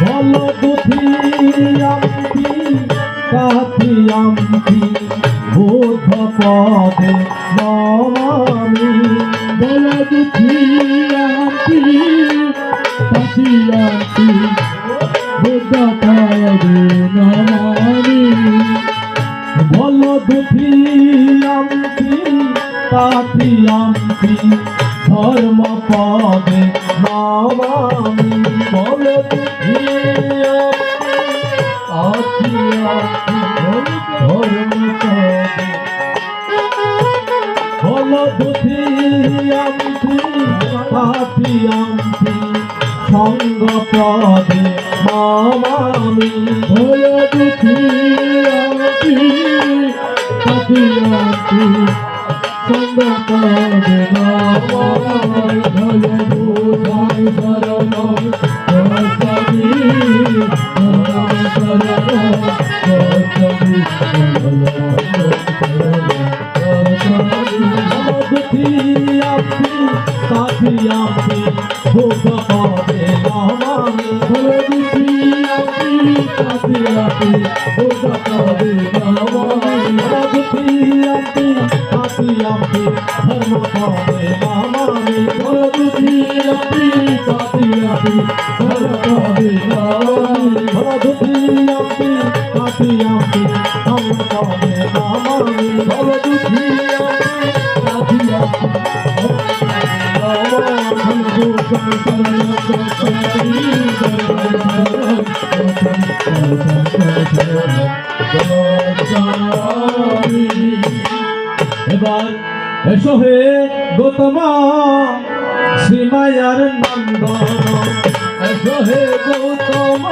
বলো দুধি আমতি কাঠি আমতি বুদ্ধ পদে নমামি। বলো দুধি আমতি কাঠি আমতি বুদ্ধ পদে নমামি। বলো দুধি আমতি কাঠি আমতি ধর্ম পদে নমামি। বলো দুধি আমতি ধর্ম পদে। বলো দুধি আমতি কাঠি আমতি সঙ্গ পদে নমামি। বলো দুধি আমতি কাঠি আমতি সঙ্গ পদে নমামি। ভয় বুঝাই শরণ গৌতমী শরণ গৌতমী দুধি আমতি কাঠি আমতি ভোগ পদে নমামি। ভয় দুধি আমতি কাঠি আমতি বুদ্ধ পদে নমামি। দুধি আমতি কাঠি আমতি ধর্ম পদে নমামি। ভয় দুধি আমতি কাঠি আমতি ধর্ম পদে নমামি। দুধি আমতি কাঠি আমতি ধর্ম পদে নমামি। ভয় দুধি আমতি কাঠি আমতি এবার এসো হে গৌতম শ্রীমায়ার নন্দন। এসো হে গৌতম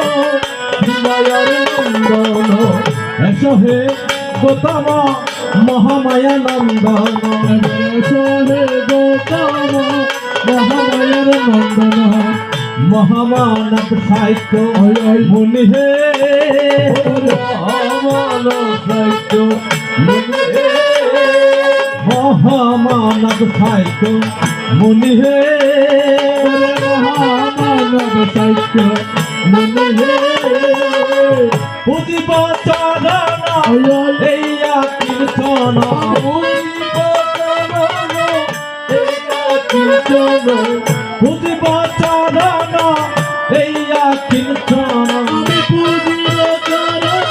শ্রীমায়ার নন্দন। এসো হে গৌতম মহামায়া নন্দন। এসো হে গৌতম মহামায়ার নন্দন। মহামানব সাহিত্য মুনি হে মহামানব সাহিত্য মুনি হে। মহামানব সাহিত্য মুনি হে মহামানব সাহিত্য মুনি হে। পুজিব চরণ এইয়া কীর্তন। পুজিব চরণ এইয়া কীর্তন। পুজিব চরণ এইয়া কীর্তন। পুজিব চরণ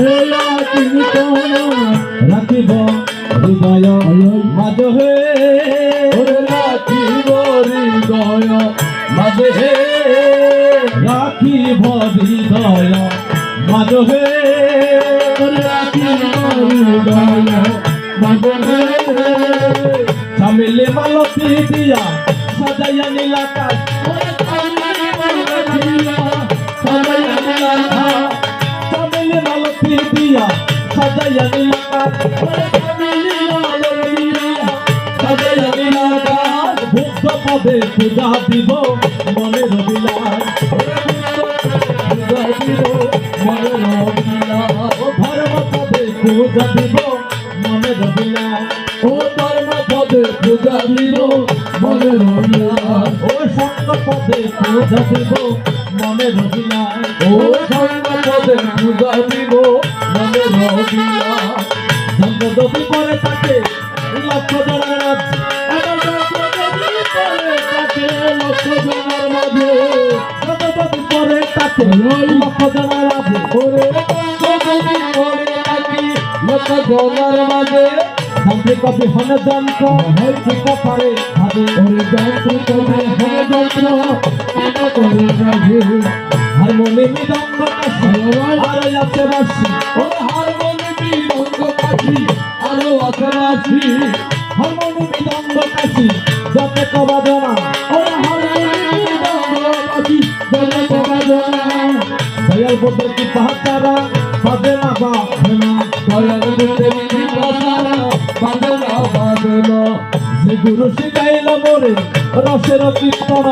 এইয়া কীর্তন। রাখিব হৃদয় মাঝে হে রাখিব হৃদয় মাঝে হে। রাখিব হৃদয় মাঝে হে রাখিব হৃদয় মাঝে হে। চামেলি মালতী দিয়া সাজাইয়া নীলাকাশ। চামেলি মালতী দিয়া সাজাইয়া নীলাকাশ। সাজাইয়া নীলাকাশ বুদ্ধ পদে পূজা দিব মনের বিলাস। পূজা দিব মনের বিলাস। ধর্ম পদে পূজা দিব মনের বিলাস। ও ধর্ম পদে পূজা দিব মনের বিলাস। ও সঙ্গ পদে পূজা দিব মনের বিলাস। ও সঙ্গ পদে পূজা দিব মনের বিলাস। সঙ্গদবি করে তাকে লক্ষ জনের মাঝে। সঙ্গদবি করে তাকে লক্ষ জনের মাঝে। শান্তি কবি হনে যন্ত্র হইতে পারে ভাবে। হারমোনি মৃদঙ্গ কাশি আরো আছে বাসি। হারমোনি মৃদঙ্গ কাশি আরো আছে বাসি। হারমোনি মৃদঙ্গ কাশি যত কবাদনা। দয়াল বুদ্ধের কি পাহাচারা বাজে না বাজে না। যে গুরু শিখাইল মোরে রসের কীর্তন।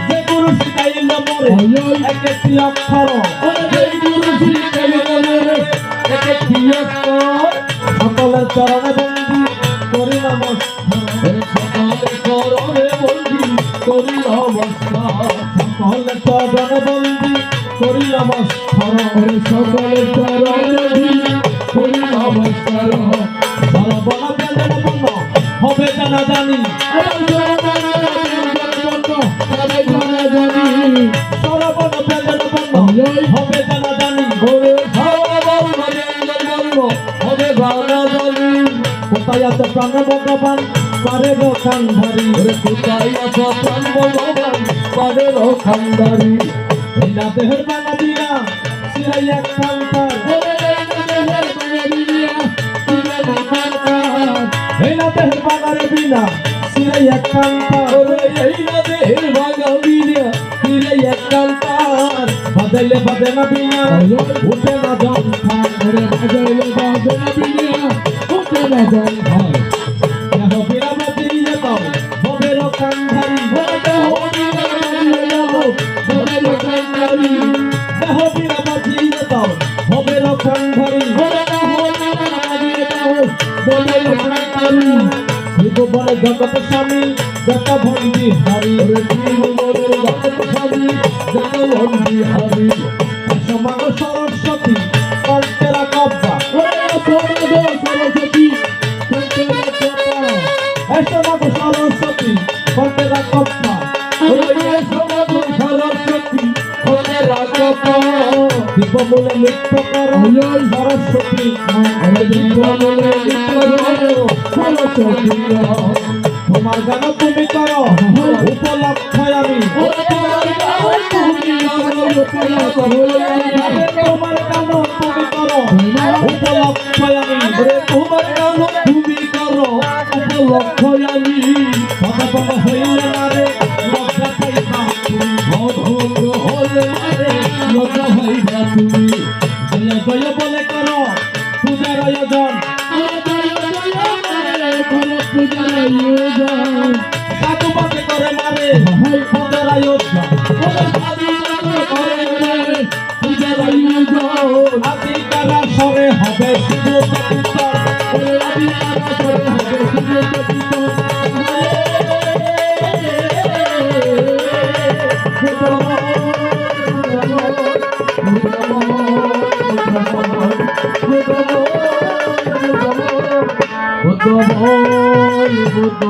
যে গুরু শিখাইল মোরে এক একটি অক্ষর। সকলের চরণে বন্দী করি নমস্কার সকালে চরণে বন্দি করি নমস্কার সকলে চরণ বন্দি করি নমস্কার সকালে চরণে করি নমস্কার সর্বণ ব্যঞ্জন বর্ণ হবে জানা জানি সর্বণ ব্যঞ্জন বর্ণ হবে জানা জানি কোথায় আছে প্রাণ ভগবান পারের কান্ধারি এই না দেহের বানা দিয়া সিরাই এক কান্তার এই না দেহের বানার বিনা সিরাই এক কান্তার বাজাইলে বাজে না বিনা উঠে না জন্মার দেহ বিনা বাজিয়ে দাও ভবের কান্ধারি দেহ বিনা বাজিয়ে দাও ভবের কান্ধারি ত্রিভুবনে জগৎ স্বামী যত ভঙ্গি হারি সমাগ সরস্বতী কণ্ঠেরা কব্বা সমাগ সরস্বতী কণ্ঠেরা কব্বা দীপমূলে নৃত্য করো সরস্বতী তোমার গান তুমি করো উপলক্ষ আমি তোমার গান তুমি করো উপলক্ষ আমি বাবা বাবা হইলে মারে লজ্জা পাইবা তুমি জয় জয় বলে করো পূজার আয়োজন সাধু বাসে করে মারে পূজার আয়োজন আদি কারা সরে হবে বুদ্ধ